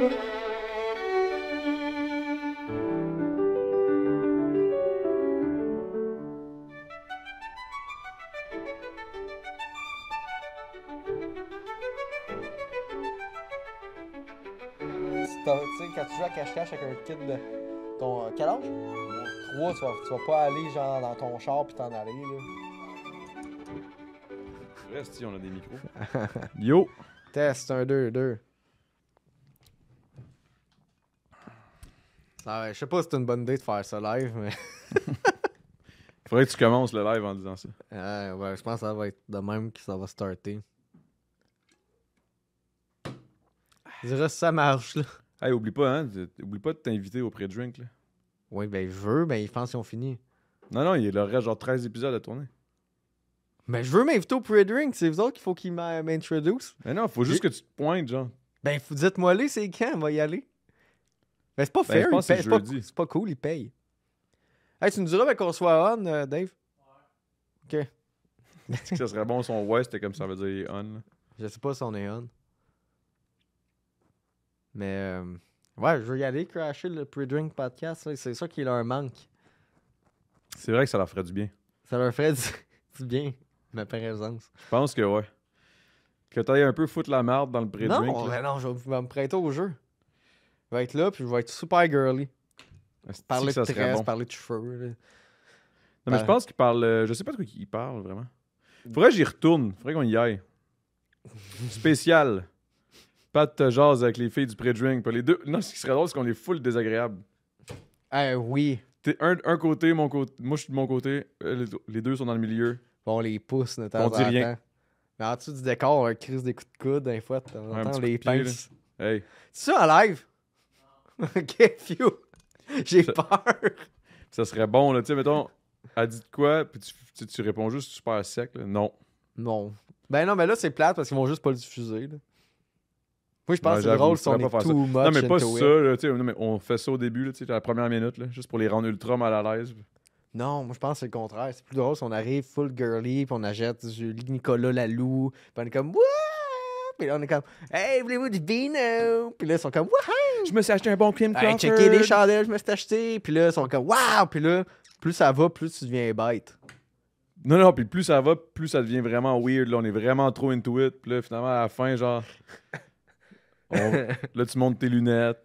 Tu sais, quand tu joues à cache-cache avec un kid de ton... quel âge? 3, tu vas pas aller genre dans ton char pis t'en aller, là. Reste, si on a des micros. Yo! Test, 1, 2, 2. Ah ouais, je sais pas si c'est une bonne idée de faire ça live, mais... Faudrait que tu commences le live en disant ça. Ouais, je pense que ça va être de même que ça va starter. Je dirais si ça marche, là. Hey, oublie pas, hein? Oublie pas de t'inviter au pré-drink, là. Oui, ben je veux, mais je pense qu'ils ont fini. Non, il leur reste genre 13 épisodes à tourner. Mais je veux m'inviter au pre-drink, c'est vous autres qu'il faut qu'ils m'introduisent. Mais non, faut juste que tu te pointes, genre. Ben, dites-moi les, c'est quand, on va y aller. Ben, c'est pas fair, je pense que c'est jeudi. c'est pas cool, ils payent. Hey, tu nous diras qu'on soit on, Dave? Ok. Est-ce que ça serait bon son ouais, c'était comme ça veut dire on, là. Je sais pas si on est on. Mais, ouais, je veux y aller crasher le pre-drink podcast, là. C'est ça qui leur manque. C'est vrai que ça leur ferait du bien. Ça leur ferait du bien, ma présence. Je pense que ouais. Que t'ailles un peu foutre la merde dans le pré-drink. Non, ben non, je vais me prêter au jeu. Je vais être là, puis je vais être super girly. Parler de tresse, parler de cheveux. Là. Non, mais je pense qu'il parle... je sais pas de quoi il parle, vraiment. Faudrait que j'y retourne. Faudrait qu'on y aille. Spécial. Pat te jase avec les filles du pré-drink. Les deux... Non, ce qui serait drôle, c'est qu'on est full désagréable. Oui. T'es un côté, mon côté... Moi, je suis de mon côté. Les deux sont dans le milieu. On les pousse, notamment. On dit rien. Mais en dessous du décor, on crise des coups de coude, des fois, on les pince. Hey. C'est ça en live? Ok, phew. J'ai peur. Ça serait bon, là. Tu sais, mettons, elle dit de quoi, puis tu réponds juste super sec, là. Non. Non. Ben non, mais là, c'est plate parce qu'ils vont juste pas le diffuser, là. Moi, je pense que c'est j'avoue, drôle si on faudrait est pas faire too ça. much Non, mais pas into ça, it. là. Tu sais, non, mais on fait ça au début, là, tu sais, à la première minute, là, juste pour les rendre ultra mal à l'aise. Non, moi, je pense que c'est le contraire. C'est plus drôle si on arrive full girly, puis on achète du Nicolas Lalou, puis on est comme « Wouah! » Puis là, on est comme « Hey, voulez-vous du vino? » Puis là, ils sont comme « Wouah! » Je me suis acheté un bon Kim Crawford. Hey, checker les chandelles, je me suis acheté. Puis là, ils sont comme « Wow! » Puis là, plus ça va, plus tu deviens bête. Non, puis plus ça va, plus ça devient vraiment weird, là. On est vraiment trop into it. Puis là, finalement, à la fin, genre... Là, tu montes tes lunettes.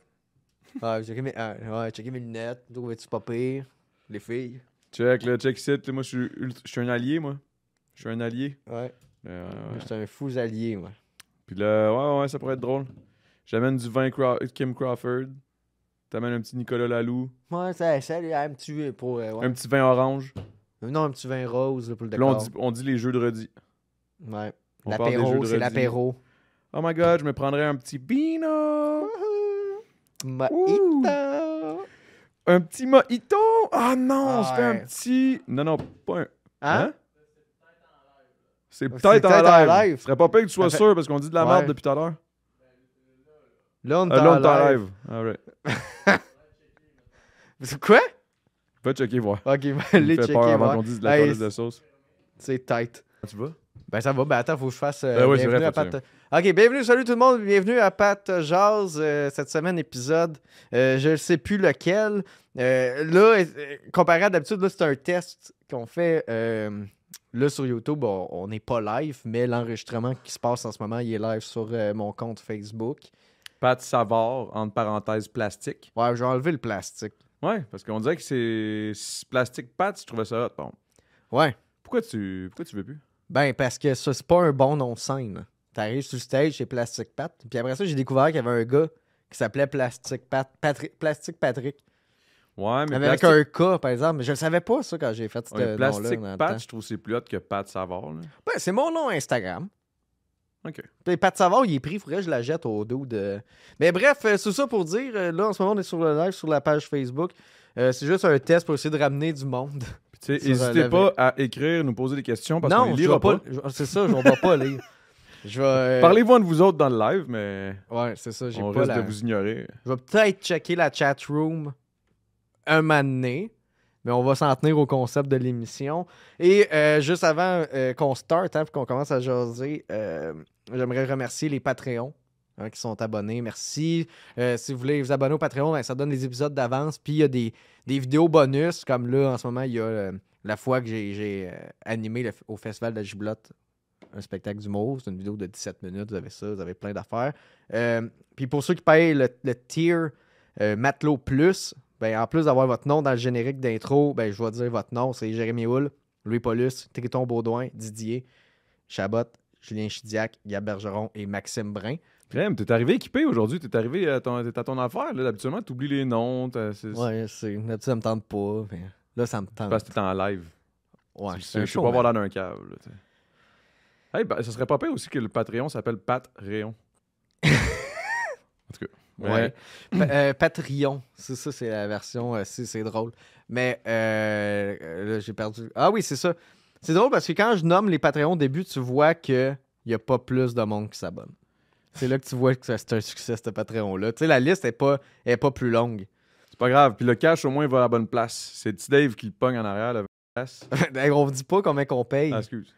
Ouais, checker mes lunettes. Trouvais-tu pas pire? Les filles. Check ici. Là, moi, je suis un allié, moi. Je suis un allié. Ouais. Ouais. J'étais un fou allié, moi. Puis là, ouais, ça pourrait être drôle. J'amène du vin Kim Crawford. T'amènes un petit Nicolas Lalou. Ouais, ça, un petit pour... ouais. Un petit vin orange. Non, un petit vin rose là, pour le Puis là, décor. on dit les jeux de redis. Ouais. On parle des jeux L'apéro, de c'est redis. l'apéro. Oh my god, je me prendrais un petit Beano. Mojito. Un petit mojito. Ah non, Ah, on se fait un ouais. petit... Non, pas un... Hein? C'est peut-être en live. Ce serait pas pire que tu sois fait- sûr parce qu'on dit de la Ouais. merde depuis tout à l'heure. Là, on est Là, on en est en live. live. Alright. C'est quoi? Va checker voir. Ok, Il allez me fait checker. peur avant voir. qu'on dise de la Hey, police de sauce. c'est tight. Tu vas? Ben ça va, ben attends, faut que je fasse oui, c'est bienvenue vrai, à faut que Pat. Ok, bienvenue, salut tout le monde, bienvenue à Pat Jazz, cette semaine épisode, je ne sais plus lequel. Là, comparé à d'habitude, là, c'est un test qu'on fait là sur YouTube, on n'est pas live, mais l'enregistrement qui se passe en ce moment, il est live sur mon compte Facebook. Pat Savard, entre parenthèses, plastique. Ouais, j'ai enlevé le plastique. Ouais, parce qu'on dirait que c'est plastique Pat, je trouvais ça hot. Bon. Ouais. Pourquoi tu veux plus? Ben, parce que ça, c'est pas un bon nom de scène. T'arrives sur le stage, c'est Plastic Pat. Puis après ça, j'ai découvert qu'il y avait un gars qui s'appelait Plastic Patrick. Ouais, mais Avec un K, par exemple. Mais je le savais pas, ça, quand j'ai fait ce nom-là. plastique dans le Pat, temps. je trouve que c'est plus hot que Pat Savard. Là. Ben, c'est mon nom Instagram. OK. Puis Pat Savard, il est pris. Il faudrait que je la jette au dos de... Mais bref, c'est ça pour dire. Là, en ce moment, on est sur le live, sur la page Facebook. C'est juste un test pour essayer de ramener du monde. Puis, tu sais, n'hésitez pas à écrire, nous poser des questions parce qu'on Non, les je lira vais pas. c'est ça, je ne vais pas lire. Je vais... Parlez-vous entre vous autres dans le live, mais Ouais, c'est ça. J'ai on pas risque la... de vous ignorer. Je vais peut-être checker la chat room un moment donné, mais on va s'en tenir au concept de l'émission. Et juste avant qu'on start, puis qu'on commence à jaser, j'aimerais remercier les Patreons qui sont abonnés. Merci. Si vous voulez vous abonner au Patreon, ben, ça donne des épisodes d'avance. Puis il y a des vidéos bonus, comme là, en ce moment, il y a la fois que j'ai animé au Festival de la Giblotte un spectacle d'humour. C'est une vidéo de 17 minutes. Vous avez ça, vous avez plein d'affaires. Puis pour ceux qui payent le tier Matelot Plus, ben, en plus d'avoir votre nom dans le générique d'intro, ben, je vais dire votre nom. C'est Jérémy Houle, Louis Paulus, Triton Baudouin, Didier, Chabot, Julien Chidiac, Gab Bergeron et Maxime Brun. Crème, t'es arrivé équipé aujourd'hui. T'es arrivé t'es à ton affaire. Là. Habituellement, t'oublies les noms. Ouais, c'est. D'habitude, ça me tente pas. Mais là, ça me tente. Parce que t'es en live. Ouais, je peux pas avoir l'air d'un câble. Hey, ben, ça serait pas pire aussi que le Patreon s'appelle Pat Rayon. En tout cas. Ouais. Patreon. C'est ça, c'est la version. C'est drôle. Mais là, j'ai perdu. Ah oui, c'est ça. C'est drôle parce que quand je nomme les Patreons au début, tu vois qu'il n'y a pas plus de monde qui s'abonne. C'est là que tu vois que c'est un succès, ce Patreon-là. Tu sais, la liste n'est pas plus longue. C'est pas grave. Puis le cash, au moins, il va à la bonne place. C'est petit Dave qui le pogne en arrière, la place. On ne dit pas combien qu'on paye. Ah, excuse.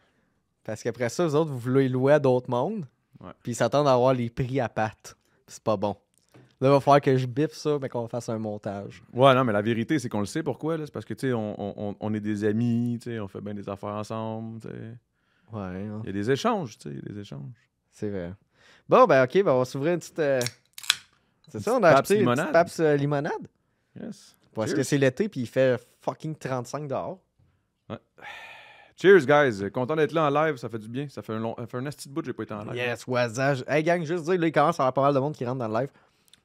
Parce qu'après ça, vous autres, vous voulez louer à d'autres mondes. Ouais. Puis ils s'attendent à avoir les prix à patte. C'est pas bon. Là, il va falloir que je biffe ça, mais qu'on fasse un montage. Ouais, non, mais la vérité, c'est qu'on le sait pourquoi. Là. C'est parce que, tu sais, on est des amis, tu sais, on fait bien des affaires ensemble, tu sais. Ouais. Hein. Il y a des échanges, tu sais, des échanges. C'est vrai. Bon, ben, OK, ben, on va s'ouvrir une petite... C'est ça, on a acheté une petite Pabst limonade. Yes. Parce que c'est l'été, puis il fait fucking 35 dehors. Ouais. Cheers, guys. Content d'être là en live, ça fait du bien. Ça fait un asti de bout que j'ai pas été en live. Yes, wasage. Hey, gang, juste dire, là, il commence à y avoir pas mal de monde qui rentre dans le live.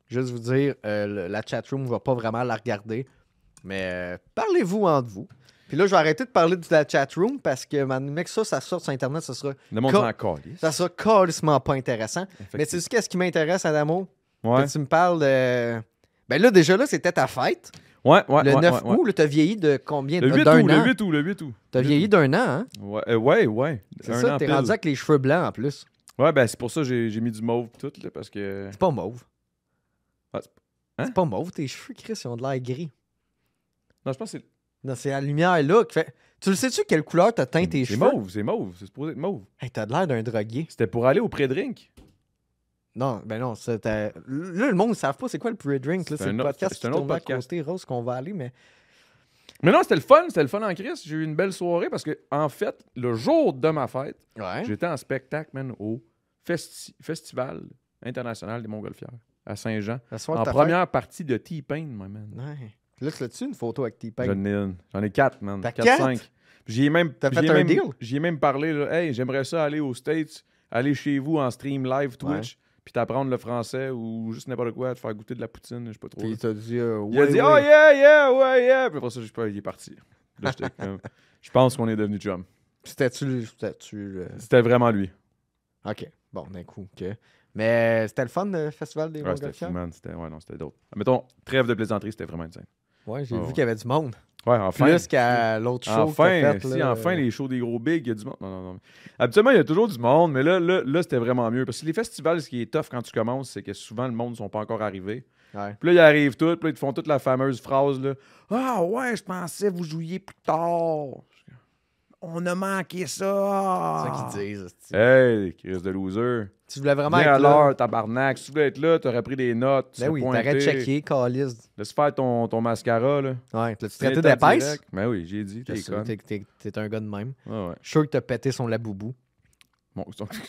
Juste vous dire, la chatroom va pas vraiment la regarder. Mais parlez-vous entre vous. Puis là, je vais arrêter de parler de la chatroom parce que, mec, ça sort sur Internet, ça sera... Le monde s'en calisse. Ça sera carrément pas intéressant. Mais tu sais qu'est-ce qui m'intéresse, Adamo? Ouais. Que tu me parles de... Ben là, déjà là, c'était ta fête. Ouais. Le 9 août, là, t'as vieilli de combien? Le 8 d'un août, an? le 8 août. T'as vieilli d'un an, hein? Ouais. C'est ça, t'es rendu avec les cheveux blancs en plus. Ouais, ben c'est pour ça que j'ai mis du mauve tout, là, parce que... C'est pas mauve. Ah, hein? C'est pas mauve, tes cheveux, Chris, ils ont de l'air gris. Non, je pense que c'est... Non, c'est la lumière là qui fait... Tu le sais-tu quelle couleur t'as teint tes cheveux? C'est mauve, c'est supposé être mauve. Hey, t'as de l'air d'un drogué. C'était pour aller au pré-drink. Non, ben non, c'était... Là, le monde ne savent pas c'est quoi le pre-drink. Là, c'est le podcast qui tourne à côté, Rose, qu'on va aller, mais... Mais non, c'était le fun en crise. J'ai eu une belle soirée parce que, en fait, le jour de ma fête, j'étais en spectacle, man, au Festival international des Montgolfières à Saint-Jean. En première partie de T-Pain, my man. Ouais. Là, tu l'as-tu une photo avec T-Pain? J'en ai une. J'en ai 4, man. T'as 4-5. T'as fait un deal? J'y ai même parlé, là. Hey, j'aimerais ça aller aux States, aller chez vous en stream live Twitch, puis t'apprendre le français ou juste n'importe quoi, te faire goûter de la poutine, je sais pas trop. Puis il t'a dit, il a dit, oh yeah. Puis après ça, je sais pas, il est parti. Là, j'étais comme, je pense qu'on est devenu chum. C'était vraiment lui. OK. Bon, d'un coup, OK. Mais c'était le fun, le festival des Montgolfières? C'était fou, man. C'était d'autres. Mettons, trêve de plaisanterie, c'était vraiment insane. Ouais, j'ai vu qu'il y avait du monde. Ouais, enfin. Plus qu'à l'autre show. Enfin, les shows des gros bigs, il y a du monde. Non. Habituellement, il y a toujours du monde, mais là c'était vraiment mieux. Parce que les festivals, ce qui est tough quand tu commences, c'est que souvent, le monde ne sont pas encore arrivés. Ouais. Puis là, ils arrivent tous, puis là, ils te font toute la fameuse phrase, là. Ah ouais, je pensais que vous jouiez plus tard. On a manqué ça. C'est ça qu'ils disent. Hey, Chris de loser. Tu voulais vraiment Viens être à là. l'heure, tabarnak. Si tu voulais être là, t'aurais pris des notes. Ben oui, t'aurais checké, calice. Laisse faire ton mascara, là. Ouais, t'as-tu traité d'épaisse? Ben oui, j'ai dit. T'es un gars de même. Ouais. Je suis sûr que t'as pété son laboubou. Bon,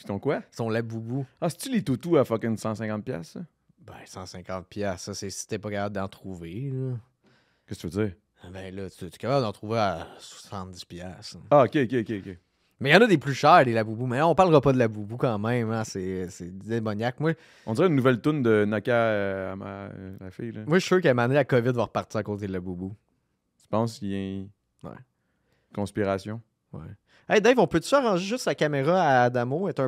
ton quoi? Son laboubou. Ah, c'est-tu les toutous à fucking 150$, ça? Ben, 150$, ça, c'est si t'es pas capable d'en trouver, là. Qu'est-ce que tu veux dire? Ben là, tu es capable d'en trouver à 70$. Ah, ok. Mais il y en a des plus chers, les laboubous. Mais on parlera pas de laboubou quand même, hein. C'est démoniaque. Moi, on dirait une nouvelle toune de Naka à la fille, là. Moi, je suis sûr qu'à un moment donné, la COVID va repartir à cause des laboubous. Tu penses qu'il y a une conspiration? Ouais. Hey Dave, on peut-tu arranger juste la caméra à Adamo? Elle est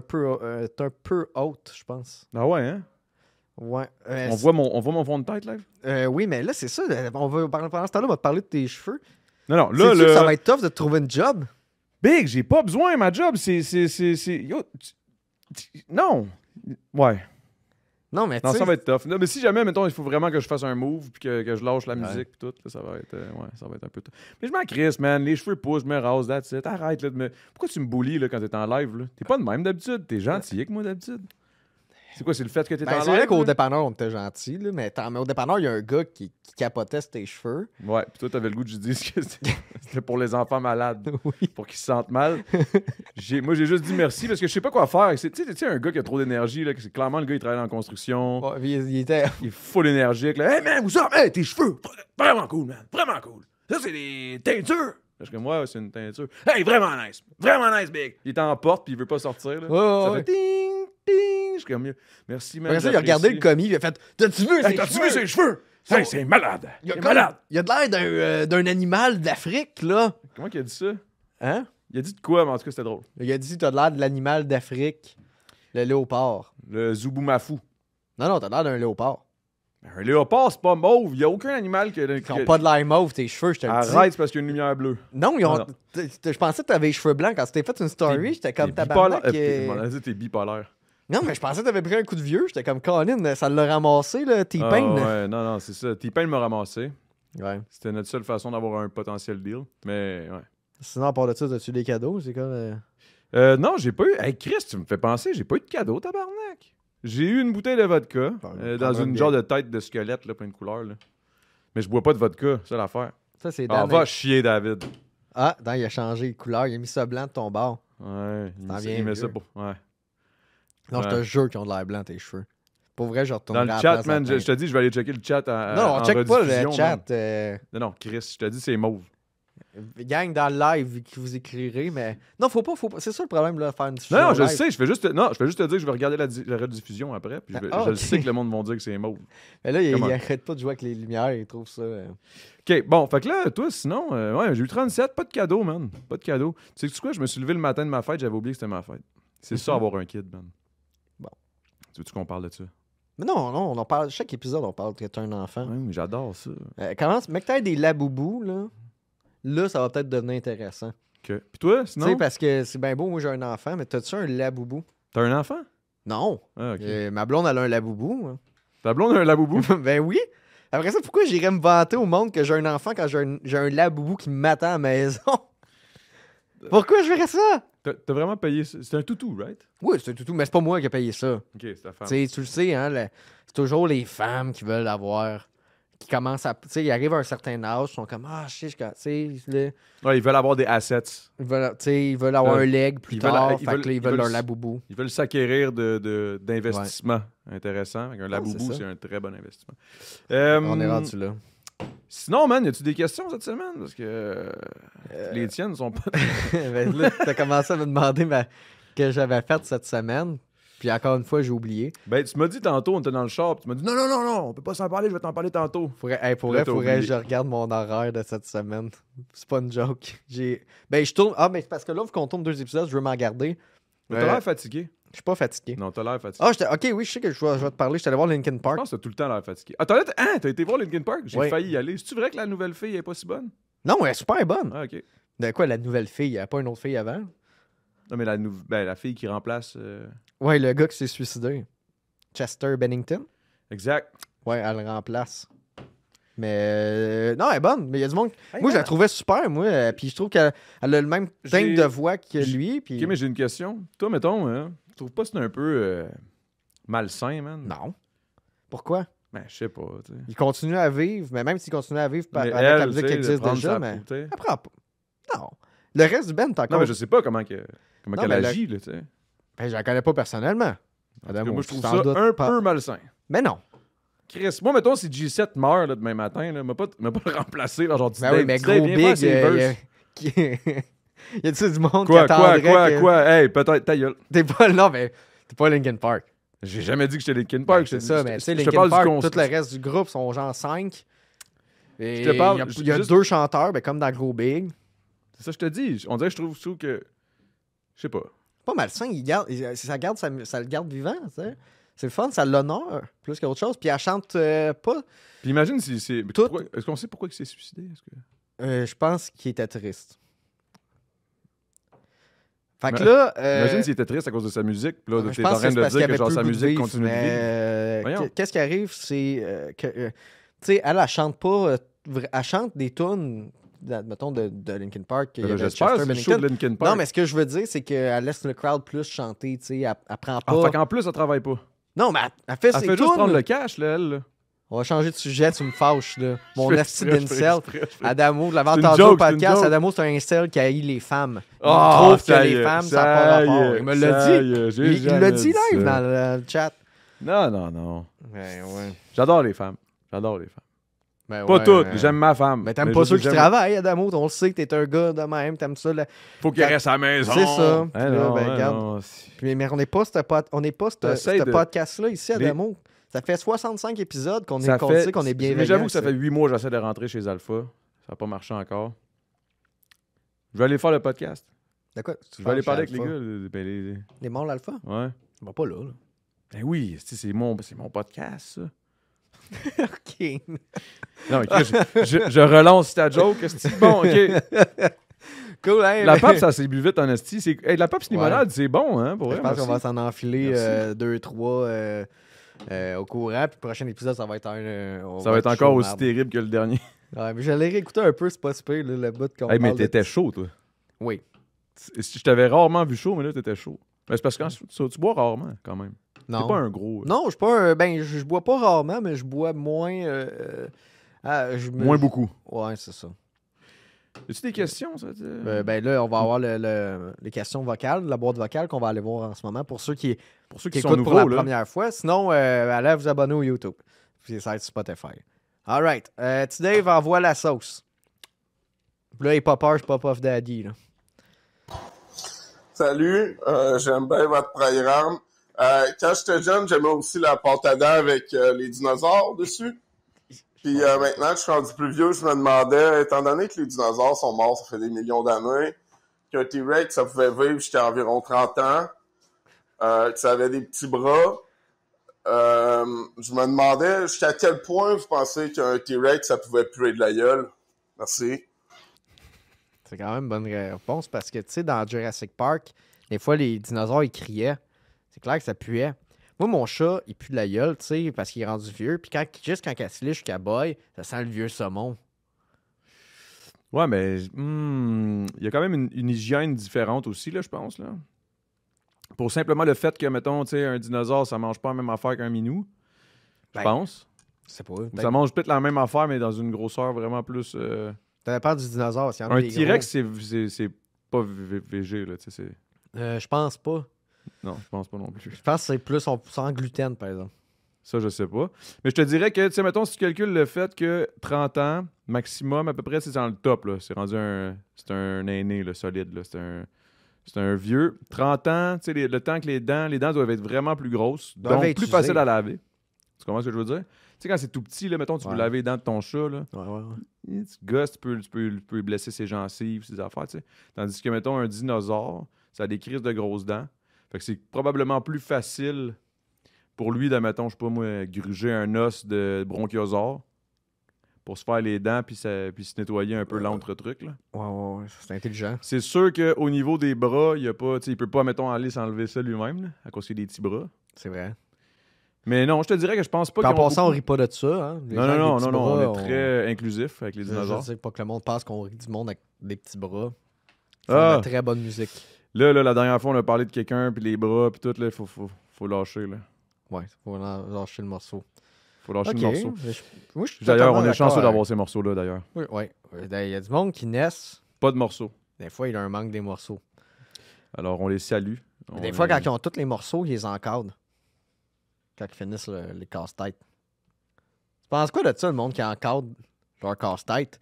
un peu haute, je pense. Ah ouais, hein? Ouais. On voit mon fond de tête, là? Oui, mais là, c'est ça. Pendant ce temps-là, on va te parler de tes cheveux. Non, là... Que ça va être tough de te trouver une job? Big, j'ai pas besoin, ma job, c'est... Yo, non! Ouais. Non, mais non, ça va être tough. Non, mais si jamais, mettons, il faut vraiment que je fasse un move puis que je lâche la musique puis tout, là, ça va être un peu tough. Mais je m'en crisse, man. Les cheveux poussent, je me rase, that's it. Arrête, là, de me... Pourquoi tu me bullies, là, quand t'es en live, là? T'es pas de même, d'habitude. T'es gentil avec moi, d'habitude. C'est quoi, c'est le fait que t'es en Ben, live? c'est vrai qu'au là? dépanneur, on était gentil, là, mais au dépanneur, il y a un gars qui capotait sur tes cheveux. Ouais, puis toi, t'avais le goût que je dise que c'était pour les enfants malades, Oui. pour qu'ils se sentent mal. Moi, j'ai juste dit merci parce que je sais pas quoi faire. Tu sais, un gars qui a trop d'énergie, là, que c'est clairement le gars qui travaille dans la construction. Ouais, puis il était. Il est full énergique. Là. Hey man, vous sortez, hey, tes cheveux, vraiment cool, man, vraiment cool. Ça, c'est des teintures. Je suis comme, ouais, c'est une teinture. Hey, vraiment nice, big. Il est en porte puis il veut pas sortir. Là. Ouais, Ça ouais. fait ting, ting. Je suis comme, merci, man. Après ça, il a regardé le commis, il a fait T'as-tu vu ses T'as-tu cheveux? vu ses cheveux? Hey, c'est malade. Il a C'est comme- malade. Il a de l'air d'un animal d'Afrique, là. Comment qu'il a dit ça? Hein? Il a dit de quoi, mais en tout cas, c'était drôle. Il a dit T'as de l'air de l'animal d'Afrique, le léopard. Le Zouboumafu. Non, t'as l'air d'un léopard. Un léopard, c'est pas mauve. Il y a aucun animal qui Ils ont pas de l'air mauve, tes cheveux, je te le dis. Arrête, c'est parce qu'il y a une lumière bleue. Non, ils ont. Ah, Je pensais que t'avais les cheveux blancs. Quand tu t'es fait une story, j'étais comme T'es bipolaire. tabarnak. Je m'en ai dit, t'es bipolaire. Non, mais je pensais que t'avais pris un coup de vieux. J'étais comme Colin, ça l'a ramassé, là, Ah, T-Pain. ouais, non, c'est ça. T-Pain m'a ramassé. Ouais. C'était notre seule façon d'avoir un potentiel deal. Mais, ouais. Sinon, à part de ça, as-tu des cadeaux? C'est comme. Non, j'ai pas eu. Hey, Chris, tu me fais penser, j'ai pas eu de cadeau, tabarnak. J'ai eu une bouteille de vodka dans une bien. genre de tête de squelette, là, plein de couleurs. Là. Mais je bois pas de vodka, c'est ça l'affaire. Ça, c'est Ah, Dan. va chier, David. Ah, Dan, il a changé de couleur. Il a mis ça blanc de ton bord. Ouais, T'en viens il met vieux. ça pour. Ouais. Non, je Ouais. te jure qu'ils ont de l'air blanc, tes cheveux. Pour vrai, je retourne Dans le chat, man, je te dis, je vais aller checker le chat Non, on en check pas le rediffusion, man. chat. Non, Chris, je te dis, c'est mauve. Gang dans le live qui vous écrirez, mais. Non, faut pas. C'est ça le problème, là, faire une diffusion. Non, je le live. sais, je fais juste te dire que je vais regarder la rediffusion après, puis Ah, je le ok. sais que le monde va dire que c'est mauve. Mais là, il Comment? arrête pas de jouer avec les lumières, il trouve ça. OK, bon, fait que là, toi, sinon, ouais, j'ai eu 37, pas de cadeau, man. Pas de cadeau. Tu sais quoi, je me suis levé le matin de ma fête, j'avais oublié que c'était ma fête. C'est ça, avoir un kid, man. Bon. Tu veux-tu qu'on parle de ça? Mais non, on en parle. Chaque épisode, on parle que t'es un enfant. Oui, mais j'adore ça. Commence, mec, t'as des laboubous, là. Là, ça va peut-être devenir intéressant. OK. Puis toi, Tu sais, sinon, parce que c'est bien beau, moi j'ai un enfant, mais t'as-tu un laboubou? t'as un enfant? Non. Ah, OK. Ma blonde, elle a un laboubou. Hein. Ta blonde a un laboubou? Ben oui. Après ça, pourquoi j'irais me vanter au monde que j'ai un enfant quand j'ai un laboubou qui m'attend à la maison? Pourquoi je ferais ça? T'as vraiment payé ça? C'est un toutou, right? Oui, c'est tout, mais c'est pas moi qui ai payé ça. OK, c'est ta femme. Tu sais, tu le sais, hein, c'est toujours les femmes qui veulent avoir, qui commencent à. Tu sais, ils arrivent à un certain âge, ils sont comme ah, je sais, tu sais, là, Ouais, ils veulent avoir des assets. ils veulent, tu sais, ils veulent avoir un leg plus ils veulent- tard, ils fait que veulent- là, ils ils veulent veulent leur s- laboubou. Ils veulent s'acquérir d'investissements intéressants. Un laboubou, c'est ça. c'est un très bon investissement. On est rendu là. Sinon, man, y a-tu des questions cette semaine? Parce que les tiennes sont pas. Ben là, t'as commencé à me demander que j'avais fait cette semaine. Puis encore une fois, j'ai oublié. Ben, tu m'as dit tantôt, on était dans le shop, tu m'as dit non, on peut pas s'en parler, je vais t'en parler tantôt. Pour Là, vrai, t'as que oublié. je regarde mon horaire de cette semaine. C'est pas une joke. Ben, je tourne. Ah, mais c'est parce que là, vu qu'on tourne 2 épisodes, je veux m'en garder. Mais t'as l'air fatigué. Je suis pas fatigué. Non, t'as l'air fatigué. Ah, ok, oui, je sais que je vais te parler. Je suis allé voir Linkin Je Park. pense que t'as tout le temps l'air fatigué. Ah, t'as été voir Linkin Park? J'ai Oui. failli y aller. C'est-tu vrai que la nouvelle fille est pas si bonne? Non, elle est super bonne. Ah, ok. De quoi, la nouvelle fille? Il n'y a pas une autre fille avant? Non, mais la fille qui remplace. Ouais, le gars qui s'est suicidé. Chester Bennington. Exact. Ouais, elle le remplace. Mais non, elle est bonne. Mais il y a du monde. Hey, Moi, je man. la trouvais super, moi. Puis je trouve qu'elle a le même teint J'ai- de voix que lui. Puis... Ok, mais j'ai une question. Toi, mettons, hein, tu trouves pas que c'est un peu malsain, man? Non. Pourquoi? Ben, je sais pas, tu sais. Il continue à vivre, mais même s'il continue à vivre Mais avec la elle, musique tu qui sais, de existe prendre déjà, sa mais. tu sais. Elle prend pas. Non. Le reste du band, t'as Non, encore. mais je sais pas comment Non, elle mais agit, là, tu sais. Ben, je la connais pas personnellement. En tout cas, moi, je trouve Sans ça doute un pas. peu malsain. Mais non. Chris, moi, mettons, si G7 meurt là, demain matin, là, m'a pas le remplacer. Genre, Ben oui, mais gros big. Il y a du monde qui Quoi, attendrait que... Hey, peut-être, ta gueule. T'es pas... Non, mais t'es pas Linkin Park. J'ai jamais dit que j'étais Linkin Park. Ben, c'est ça, mais tu sais, je te Linkin parle Park, du tout le reste du groupe sont genre 5. Et Je te parle- il y a juste- 2 chanteurs, ben, comme dans Gros Big. C'est ça que je te dis. On dirait que je trouve que... Je sais pas. Pas malsain, ça le garde vivant, tu sais. C'est le fun, ça l'honneur, plus qu'autre chose. Puis elle chante pas... Puis imagine si c'est... mais Tout- Est-ce qu'on sait pourquoi il s'est suicidé? je pense qu'il était triste. Fait que Mais- là... Imagine s'il était triste à cause de sa musique. Puis là, je t'es pense en que train c'est de parce dire qu'il que avait genre plus sa le goût de musique vivre, continue de mais, vivre. Voyons. qu'est-ce qui arrive, c'est que... tu sais, elle chante pas... elle chante des tunes, mettons, de Linkin Park. il y avait J'espère Chester que c'est le show de Bennington. Linkin Park. Non, mais ce que je veux dire, c'est qu'elle laisse le crowd plus chanter, tu sais. Elle prend Ah, pas... fait qu'en plus, elle travaille pas. Non, mais elle fait Elle ses fait juste tunes, prendre là. le cash, là, elle. Là. On va changer de sujet, tu me fâches, là. Mon fais asti exprès, je fais d'incel. exprès, je fais- Adamo, je l'avais C'est une entendu au joke, c'est une podcast. joke. Adamo, c'est un incel qui haït les femmes. Il Ah, trouve que ça y les est, femmes, ça n'a pas ça y rapport. est, Il me l'a ça dit. y est, j'ai Il l'a jamais dit live ça. dans le chat. Non. Ouais. J'adore les femmes. J'adore les femmes. Ben Pas ouais, toutes, j'aime ma femme. Mais t'aimes Mais pas je ceux dis qui j'aime- travaillent, Adamo. On le sait que t'es un gars de même. T'aimes ça. Faut qu'il reste à la maison. C'est ça. Eh Puis là, non, ben, eh regarde. non. Puis, mais on n'est pas T'essayes ce de- podcast-là ici, Les- Adamo. Ça fait 65 épisodes qu'on Ça qu'on fait- sait qu'on est bienveillant. Mais j'avoue que ça fait 8 mois que j'essaie de rentrer chez Alpha. Ça n'a pas marché encore. Je vais aller faire le podcast. De quoi? Je vais aller parler avec les gars. Les mondes alpha? Ouais. On va pas là. Ben oui, c'est mon podcast, ça. OK. Non, mais Chris, je relance ta joke. C'est bon, OK. Cool, hein? La pape, ça s'est bu vite en esti. Hey, la pape, c'est limonade, c'est bon, hein, pour Je vrai. pense qu'on va Merci. s'en enfiler Merci. 2-3 au courant. Puis le prochain épisode, ça va être Ça va être encore chaud, aussi marde. terrible que le dernier. Ouais, mais j'allais réécouter un peu, c'est pas super, là, le bout qu'on Hey, mais parle de- t'étais chaud, toi. Oui. Je t'avais rarement vu chaud, mais là, t'étais chaud. Mais c'est parce que tu bois rarement, quand même. Non. T'es pas un gros. Non, je suis pas un... Ben, je bois pas rarement, mais je bois moins... Moins beaucoup. Ouais, c'est ça. As-tu des questions, ça? Ben là, on va avoir les questions vocales, la boîte vocale qu'on va aller voir en ce moment pour ceux qui Pour ceux qui qui sont écoutent nouveaux, pour la là. première fois. Sinon, allez vous abonner au YouTube. Puis ça va être Spotify. All right. T-Dave envoie la sauce. Puis là, il est pas peur, je suis pas Puff Daddy. Là. Salut, j'aime bien votre programme. Quand j'étais jeune, j'aimais aussi la pâte à dents avec les dinosaures dessus. Puis maintenant que je suis rendu plus vieux, je me demandais, étant donné que les dinosaures sont morts, ça fait des millions d'années, qu'un T-Rex, ça pouvait vivre jusqu'à environ 30 ans, que ça avait des petits bras. Je me demandais jusqu'à quel point vous pensez qu'un T-Rex, ça pouvait puer de la gueule. Merci. C'est quand même une bonne réponse parce que, tu sais, dans Jurassic Park, des fois, les dinosaures, ils criaient. C'est clair que ça puait. Moi, mon chat, il pue de la gueule, tu sais, parce qu'il est rendu vieux. Puis juste quand elle se liche, qu'elle boy, ça sent le vieux saumon. Ouais, mais il y a quand même une hygiène différente aussi, là, je pense. Là. Pour simplement le fait que, mettons, tu sais, un dinosaure, ça mange pas la même affaire qu'un minou. Je Ben, pense. C'est pas. Ou ça mange peut-être la même affaire, mais dans une grosseur vraiment plus. Ça dépend du dinosaure. S'il y en a Un des T-Rex, c'est pas végé, là, tu sais. je pense pas. Non, je pense pas non plus. Je pense que c'est plus sans gluten, par exemple. Ça, je sais pas. Mais je te dirais que, tu sais, mettons, si tu calcules le fait que 30 ans, maximum, à peu près, c'est dans le top, là. C'est rendu c'est un aîné, là, solide, là. C'est un vieux. 30 ans, tu sais, le temps que les dents doivent être vraiment plus grosses, Doivent donc être plus usées. facile à laver. Tu comprends ce que je veux dire? Tu sais, quand c'est tout petit, là, mettons, tu veux Ouais. laver les dents de ton chat, là. Ouais. Tu gosses, tu peux blesser ses gencives, ses affaires, tu sais. Tandis que, mettons, un dinosaure, ça a des crises de grosses dents. Fait que c'est probablement plus facile pour lui de, mettons, je sais pas moi, gruger un os de bronchiosaure pour se faire les dents puis se nettoyer un peu l'entre-truc, là. Ouais, c'est intelligent. C'est sûr qu'au niveau des bras, il peut pas, mettons, aller s'enlever ça lui-même, là, à cause qu'il y a des petits bras. C'est vrai. Mais non, je te dirais que je pense pas Puis en qu'ils ont passant, on beaucoup- rit pas de ça. Hein? Les gens avec des Non, petits on bras, est très inclusif avec les Je dinosaures. sais pas que le monde pense qu'on rit du monde avec des petits bras. C'est Ah! de la très bonne musique. Là, la dernière fois, on a parlé de quelqu'un, puis les bras, puis tout, là, faut lâcher, là. Ouais, faut lâcher le morceau. Faut lâcher Ok. le morceau. Moi, je suis D'ailleurs, on totalement est chanceux d'accord d'avoir ces morceaux-là, d'ailleurs. avec- Oui. Il y a du monde qui naissent. Pas de morceaux. Des fois, il y a un manque des morceaux. Alors, on les salue. Des fois, quand ils ont tous les morceaux, ils les encadrent. Quand ils finissent les casse-têtes. Tu penses quoi de ça, le monde qui encadre leur casse-tête?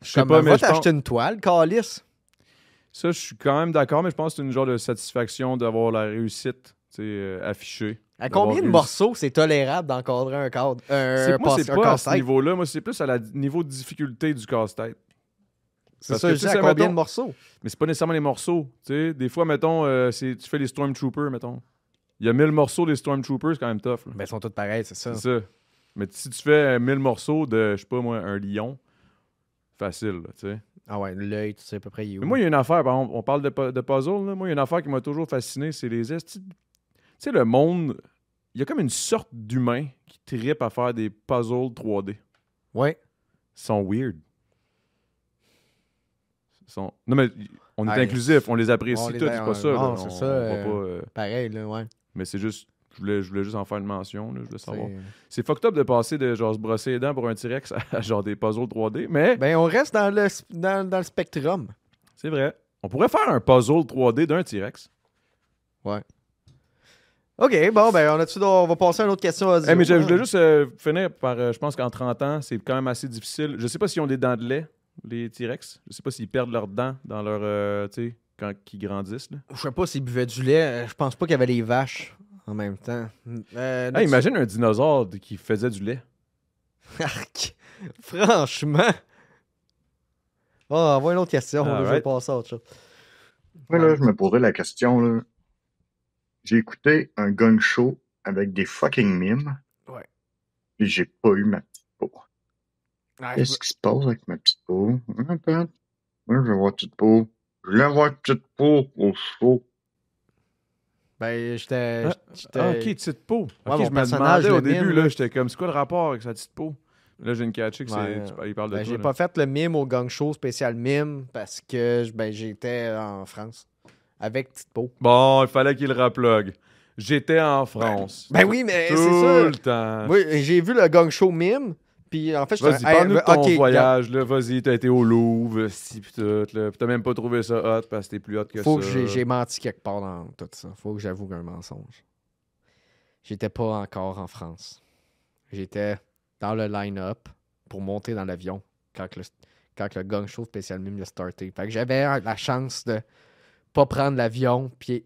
Je sais Comme, pas, mais va je pense... t'acheter une toile, calice. Ça, je suis quand même d'accord, mais je pense que c'est une genre de satisfaction d'avoir la réussite affichée. À D'avoir combien de réussi. morceaux c'est tolérable d'encadrer un cadre? Moi, c'est un pas à ce casse-tête? niveau-là. Moi, c'est plus à la niveau de difficulté du casse-tête. C'est Parce ça, que, je tu dis, sais, à combien mettons- de morceaux? Mais c'est pas nécessairement les morceaux. Tu sais, des fois, mettons, tu fais les Stormtroopers, mettons. Il y a 1000 morceaux des Stormtroopers, c'est quand même tough. Là. Ben, ils sont tous pareils, c'est ça. C'est ça. Mais si tu fais 1000 morceaux de, je sais pas moi, un lion, facile, là, tu sais. Ah ouais, l'œil, tu sais à peu près il est où. Mais moi, il y a une affaire, par exemple, on parle de puzzle, là. Moi, il y a une affaire qui m'a toujours fasciné, c'est les esti... Tu sais, le monde, il y a comme une sorte d'humain qui trippe à faire des puzzles 3D. Ouais. Ils sont weird. Non, mais on est Ouais. inclusif, on les apprécie On les tous, c'est a- pas ça. non, là. c'est On ça, va pas, pareil, là, ouais. mais c'est juste je voulais juste en faire une mention. Là, je voulais savoir. C'est fucked up de passer de genre se brosser les dents pour un T-Rex à genre des puzzles 3D, mais... Ben, on reste dans le spectrum. C'est vrai. On pourrait faire un puzzle 3D d'un T-Rex. Ouais. OK, bon, ben, on va passer à une autre question. Hey, mais je voulais juste finir par... je pense qu'en 30 ans, c'est quand même assez difficile. Je sais pas s'ils ont des dents de lait, les T-Rex. Je sais pas s'ils perdent leurs dents dans leur... tu sais, quand ils grandissent. Là. Je sais pas s'ils buvaient du lait. Je pense pas qu'il y avait les vaches en même temps. Hey, imagine un dinosaure qui faisait du lait. Arc. Franchement. Oh, envoie une autre question. Je vais passer à autre chose. Moi, là, je me posais la question, là. J'ai écouté un gun show avec des fucking mimes. Ouais. Puis j'ai pas eu ma petite peau. Ah, Qu'est-ce qui se passe avec ma petite peau? Attends. Moi, je veux voir petite peau. Je voulais avoir une petite peau au show. Ben, j'étais... Ok, petite peau. Ouais, Ok, mon je me personnage, demandais au le début, mime, là, j'étais comme, c'est quoi le rapport avec sa petite peau? Là, j'ai une catchée que il parle de ben, toi. j'ai pas fait le mime au gang show spécial mime parce que j'étais en France avec petite peau. Bon, il fallait qu'il le replogue. J'étais en France. Ben oui, mais Tout c'est ça. le temps. Oui, j'ai vu le gang show mime. Puis en fait, Vas-y, parle-nous de ton ok, voyage, là. Vas-y, t'as été au Louvre, si pis tout, là. Pis t'as même pas trouvé ça hot parce que t'es plus hot que faut ça. que j'ai menti quelque part dans tout ça. Faut que j'avoue un mensonge. J'étais pas encore en France. J'étais dans le line-up pour monter dans l'avion quand le gang show spécial mime a starté. Fait que j'avais la chance de pas prendre l'avion puis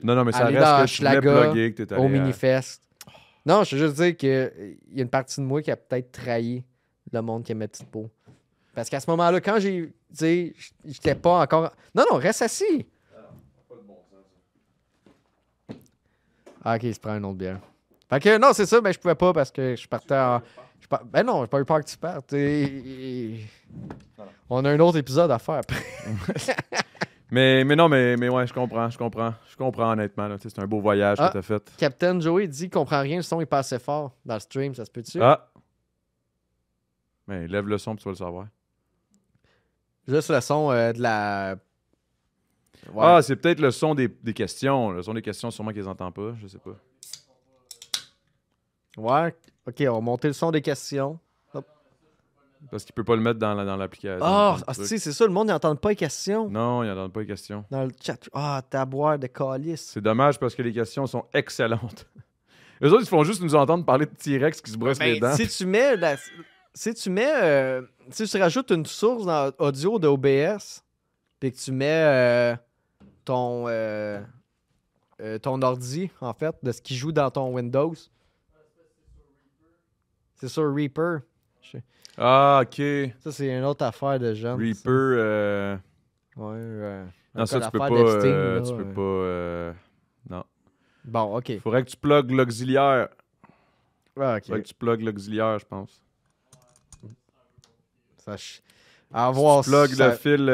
Non, mais ça aller reste dans que tu voulais Hochelaga, plugger, que t'es allé au à... Minifest. Non, je veux juste dire qu'il y a une partie de moi qui a peut-être trahi le monde qui aimait petite peau. Parce qu'à ce moment-là, quand j'ai... Tu sais, j'étais pas encore... Non, reste assis. Pas de bon sens, ça. Ah, OK, il se prend une autre bière. Fait que non, c'est ça, ben je pouvais pas parce que je partais en... Ben non, j'ai pas eu peur que tu partes. On a un autre épisode à faire après. Mais ouais, je comprends honnêtement, là. C'est un beau voyage que t'as fait. Captain Joey dit qu'il comprend rien, le son est pas assez fort dans le stream, ça se peut-tu? Ah! Mais lève le son, puis tu vas le savoir. Juste le son de la... Ouais. Ah, c'est peut-être le son des questions. Le son des questions, sûrement qu'ils entendent pas, je sais pas. Ouais, OK, on va monter le son des questions. Parce qu'il peut pas le mettre dans l'application. C'est ça, le monde n'entend pas les questions. Non, il n'entend pas les questions. Dans le chat. Ta boire de calice. C'est dommage parce que les questions sont excellentes. Eux autres, ils font juste nous entendre parler de T-Rex qui se brosse les dents. Si tu mets si tu rajoutes une source dans audio de OBS, puis que tu mets ton ordi, en fait, de ce qui joue dans ton Windows. C'est sur Reaper. Ah, OK. Ça, c'est une autre affaire de gens. Reaper, non, ça, tu peux pas... Non. Bon, OK. Faudrait que tu plugues l'auxiliaire. Ah, OK. Faudrait que tu plugues l'auxiliaire, je pense. Ça, Si tu plugues le fil...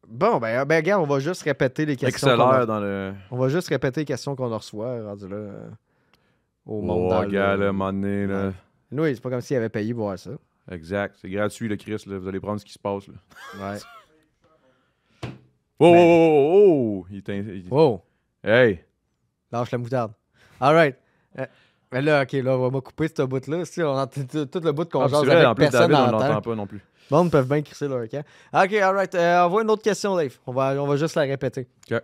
Bon, ben, regarde, on va juste répéter les questions. On va juste répéter les questions qu'on reçoit, rendu là, au monde. Regarde, là, moment donné, là. Nous, c'est pas comme s'il avait payé pour voir ça. Exact. C'est gratuit, le Chris, là. Vous allez prendre ce qui se passe, là. Ouais. Oh! Wow! Hey! Lâche la moutarde. All right. Mais là, OK, là, on va couper ce bout-là. Si on entend tout le bout qu'on jase vrai, avec en plus, personne David, on n'entend. l'entend pas non plus. Le monde peut bien crisser leur camp. OK, all right. Envoie une autre question, Dave. On va juste la répéter. OK.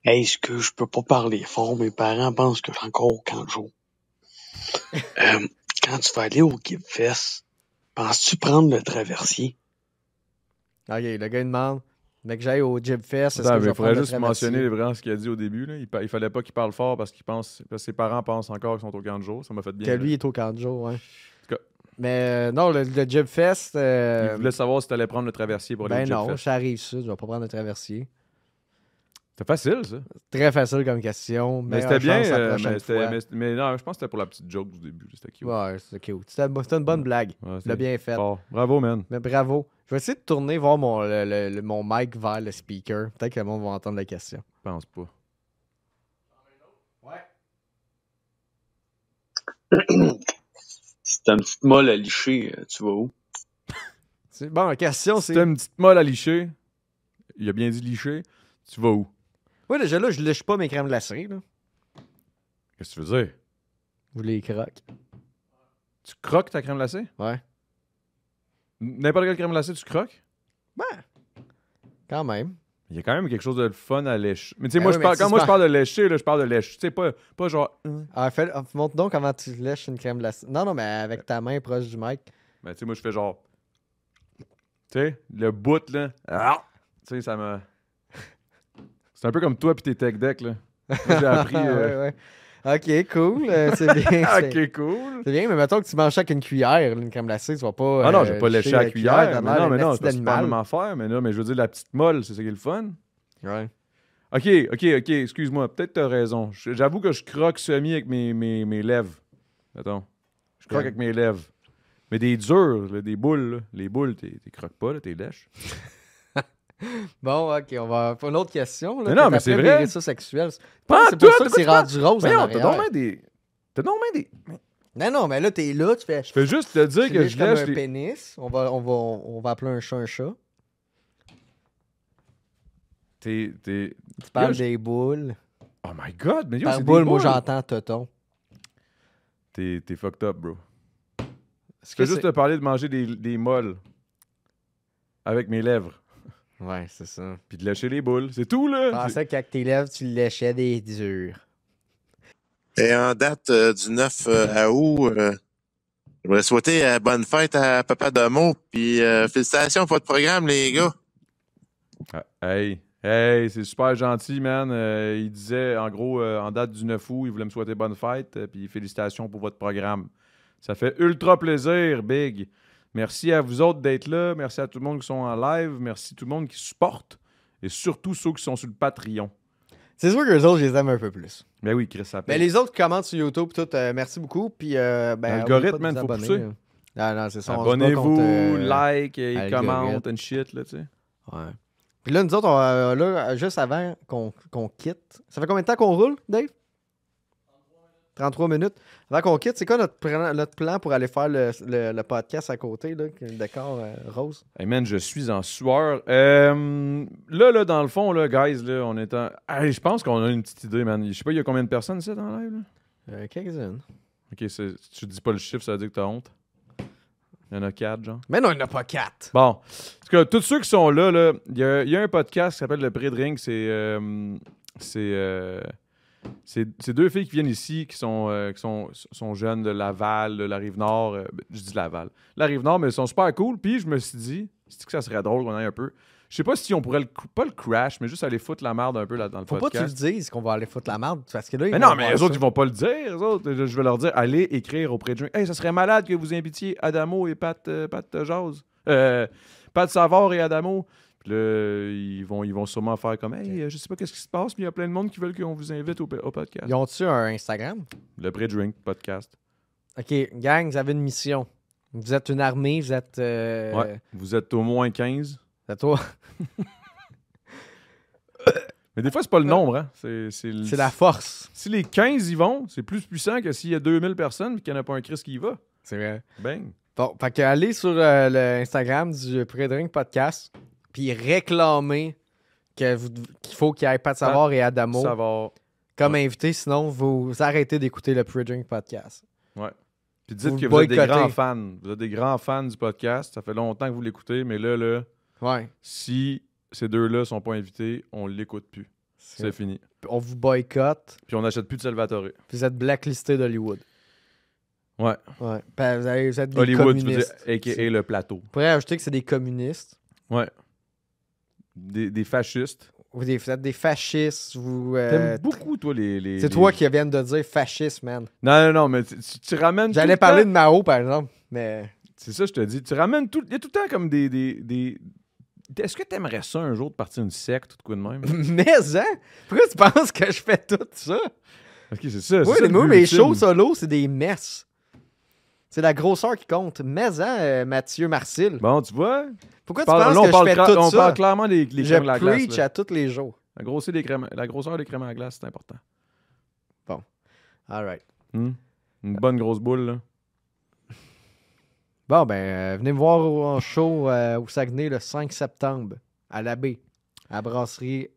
Est-ce que je peux pas parler fort? Mes parents pensent que j'ai encore au camp de jour. Quand tu vas aller au Gibfest, penses-tu prendre le traversier? OK, le gars, il demande. Mais que j'aille au Gibfest, est-ce Attends, que je mais vais il prendre faudrait le juste traversier? mentionner vraiment ce qu'il a dit au début. Là. Il fallait pas qu'il parle fort parce que ses parents pensent encore qu'ils sont au camp de jour. Ça m'a fait bien. Que lui est au camp de jour, ouais. En tout cas. Mais non, le Gibfest... Il voulait savoir si tu allais prendre le traversier pour aller au non, Gibfest. ça arrive ça. Je vais pas prendre le traversier. C'est facile, ça. Très facile comme question. Mais c'était bien. Mais non, je pense que c'était pour la petite joke du début. C'était cute. ouais, c'était cute. C'était une bonne blague. Ouais, Tu l'as bien fait. fort. Bravo, man. Mais bravo. Je vais essayer de tourner voir mon mic vers le speaker. Peut-être que le monde va entendre la question. Je pense pas. Si t'as une petite molle à licher, tu vas où? Bon, la question, Si c'est... t'as une petite molle à licher, il a bien dit licher. Tu vas où? Ouais, déjà là, je lèche pas mes crèmes glacées, là. Qu'est-ce que tu veux dire? Vous les croques. Tu croques ta crème glacée? Ouais. N'importe quelle crème glacée, tu croques? Quand même. Il y a quand même quelque chose de fun à lécher. Mais tu sais, Ben moi, oui, mais quand tu moi sais je parle de lécher, là, je parle de lèche. Tu sais, pas genre. Montre donc comment tu lèches une crème glacée. Non, mais avec ta main proche du mic. Ben, tu sais, moi, je fais genre. Tu sais, le bout, là. Ah! Tu sais, ça me. C'est un peu comme toi pis tes tech decks, là. Moi, j'ai appris. Ouais. Ok, cool. C'est bien. Ok, cool. C'est bien, mais mettons que tu manges ça avec une cuillère, une crème glacée, tu vas pas. Ah non, je vais pas lécher à la cuillère. t'as Mais l'air non, d'un c'est pas la animal. même affaire. Mais non, mais je veux dire, la petite molle, c'est ça qui est le fun. Ouais. Ok, excuse-moi. Peut-être t'as raison. J'avoue que je croque semi avec mes lèvres. Attends. Je croque Ouais. avec mes lèvres. Mais des durs, là, des boules, là. Les boules, t'es croques pas, là, t'es lèches. Bon, ok, on va pour une autre question. Là, Mais non, mais c'est vrai. Ça sexuel. Pas C'est pour tout, ça que c'est rendu rose en Voyons, t'as arrière. donc bien des. Non, mais là, t'es là, tu fais. Je fais juste te dire Tu que lèches je comme lèche un les. pénis. On va appeler un chat. T'es. Tu parles Yo, je- des boules. Oh my god, mais yo, Par c'est boule, des moi, boules. j'entends tonton. T'es fucked up, bro. Est-ce Je que fais juste te parler de manger des molles. Avec mes lèvres. Ouais, c'est ça. Puis de lâcher les boules. C'est tout, Je là. pensais qu'avec tes lèvres, tu léchais des durs. Et en date du 9 août, je voudrais souhaiter bonne fête à Papa Domo, puis félicitations pour votre programme, les gars. Hey, c'est super gentil, man. Il disait, en gros, en date du 9 août, il voulait me souhaiter bonne fête, puis félicitations pour votre programme. Ça fait ultra plaisir, Big. Merci à vous autres d'être là. Merci à tout le monde qui sont en live. Merci à tout le monde qui supporte. Et surtout ceux qui sont sur le Patreon. C'est sûr que les autres, je les aime un peu plus. Ben oui, Chris, ça Mais paye. les autres qui commentent sur YouTube, tout, merci beaucoup. Puis, L'algorithme, oubliez pas de man, vous faut abonner, pousser. là. Ah non, c'est ça. on se bat Abonnez-vous, contre, like, et algorithme. commente, and shit, là, tu sais. Ouais. Puis là, nous autres, là, juste avant qu'on quitte. Ça fait combien de temps qu'on roule, Dave? 33 minutes. Avant qu'on quitte, c'est quoi notre plan pour aller faire le podcast à côté, là, le décor rose? Hey man, je suis en sueur. Là, dans le fond, là, guys, là, on est en... Hey, je pense qu'on a une petite idée, man. Je sais pas, il y a combien de personnes ici dans le live, là? Quelques-unes. Ok, tu dis pas le chiffre, ça veut dire que t'as honte. Il y en a 4, genre. Mais non, il n'y en a pas 4. Bon. En tout cas, tous ceux qui sont là, il y a un podcast qui s'appelle Le Pré-Drink. C'est deux filles qui viennent ici, qui sont jeunes de Laval, de la Rive-Nord. Je dis Laval. La Rive-Nord, mais elles sont super cool. Puis je me suis dit, que ça serait drôle qu'on aille un peu. Je sais pas si on pourrait, pas le crash, mais juste aller foutre la merde un peu là, dans le Faut pas que tu podcast. le dises qu'on va aller foutre la merde. Parce que là, ils Mais vont non, mais voir les autres, ça. ils vont pas le dire. Les autres, je vais leur dire, allez écrire au Pré-Drink. Hey, ça serait malade que vous invitiez Adamo et Pat Jazz. Pat Savard et Adamo. Puis là, ils vont sûrement faire comme, hey, je sais pas qu'est-ce qui se passe, mais il y a plein de monde qui veulent qu'on vous invite au podcast. Ils ont-tu un Instagram? Le Pré-Drink podcast. OK, gang, vous avez une mission. Vous êtes une armée, vous êtes... Ouais. Vous êtes au moins 15. C'est toi. Mais des fois, c'est pas le nombre, hein. C'est la force. Si les 15 y vont, c'est plus puissant que s'il y a 2000 personnes et qu'il n'y en a pas un Chris qui y va. C'est vrai. Bang. Bon, fait que allez sur le Instagram du Pré-Drink Podcast, puis réclamez qu'il faut qu'il y ait Pat Savard et Adamo Savard. comme invité, sinon vous arrêtez d'écouter le Pre-Drink Podcast. Ouais. Puis dites Vous que vous êtes des boycottez. grands fans. Vous êtes des grands fans du podcast. Ça fait longtemps que vous l'écoutez, mais là, Ouais. si ces deux-là sont pas invités, on l'écoute plus. C'est fini. On vous boycotte, Puis on n'achète plus de Salvatore. puis vous êtes blacklisté d'Hollywood. Ouais. Ouais. Ben, vous êtes des Hollywood, tu veux dire, communistes. a.k.a. le plateau. Vous pourriez ajouter que c'est des communistes. Ouais. Des fascistes. Vous êtes des fascistes. T'aimes beaucoup, toi, les... C'est toi qui viens de dire fasciste, man. Non, mais tu ramènes J'allais tout le parler temps- de Mao, par exemple, mais... C'est ça, je te dis. Tu ramènes tout... Il y a tout le temps comme des... Est-ce que t'aimerais ça un jour de partir une secte ou de quoi de même? Mais, hein? Pourquoi tu penses que je fais tout ça? Ok, c'est ça. Oui, c'est ça, moi, le mes but shows ultime. solo, c'est des messes. C'est la grosseur qui compte. Mais, hein, Mathieu Marcil? Bon, tu vois? Pourquoi tu Là, penses on que parle je fais cla- tout on ça? parle clairement des Je crèmes à la glace. preach là. à tous les jours. La grosseur des crèmes à la glace, c'est important. All right. Une bonne grosse boule, là. Bon, ben, venez me voir en show au Saguenay le 5 septembre, à la baie. à la brasserie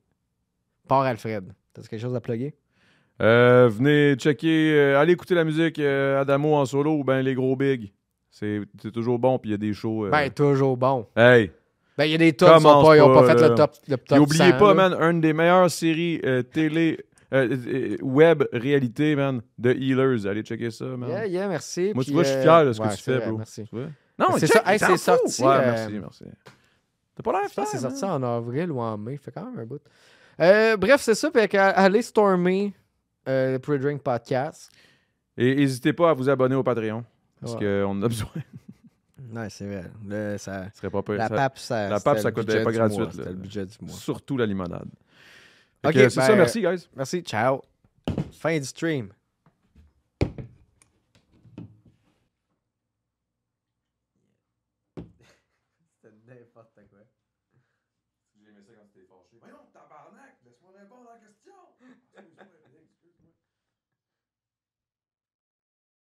Port-Alfred. T'as quelque chose à plugger? Venez checker, allez écouter la musique Adamo en solo ou ben les gros bigs. C'est toujours bon, puis il y a des shows. Ben, toujours bon. Hey! Ben, il y a des tops qui n'ont pas fait là. le top Puis oubliez 100, pas, là. man, une des meilleures séries télé, web réalité, man, de Healers. Allez checker ça, man. Yeah, merci. Moi, Puis, tu vois, je suis fier de ce que ouais, tu c'est fais, vrai, bro. Merci. Tu vois? Non, C'est check, ça, hey, t'en c'est fous. sorti, Ouais, merci. T'as pas l'air Je pense que fier, c'est sorti man. en avril ou en mai. Fait quand même un bout. Bref, c'est ça. Fait allez stormer le Pre-Drink Podcast. Et n'hésitez pas à vous abonner au Patreon. Parce Ouais. qu'on en a besoin. Ouais, c'est vrai. Là, ça... Ce serait pas pire. La pape, ça la pape, c'était ça le coûtait budget pas du gratuite, mois, là. C'était le budget du mois. Surtout la limonade. Fait Ok, que c'est ça, ben, merci, guys. Merci, ciao. Fin du stream. C'était n'importe quoi. J'ai aimé ça quand tu t'es fâché. Voyons, tabarnak, laisse-moi répondre à la question.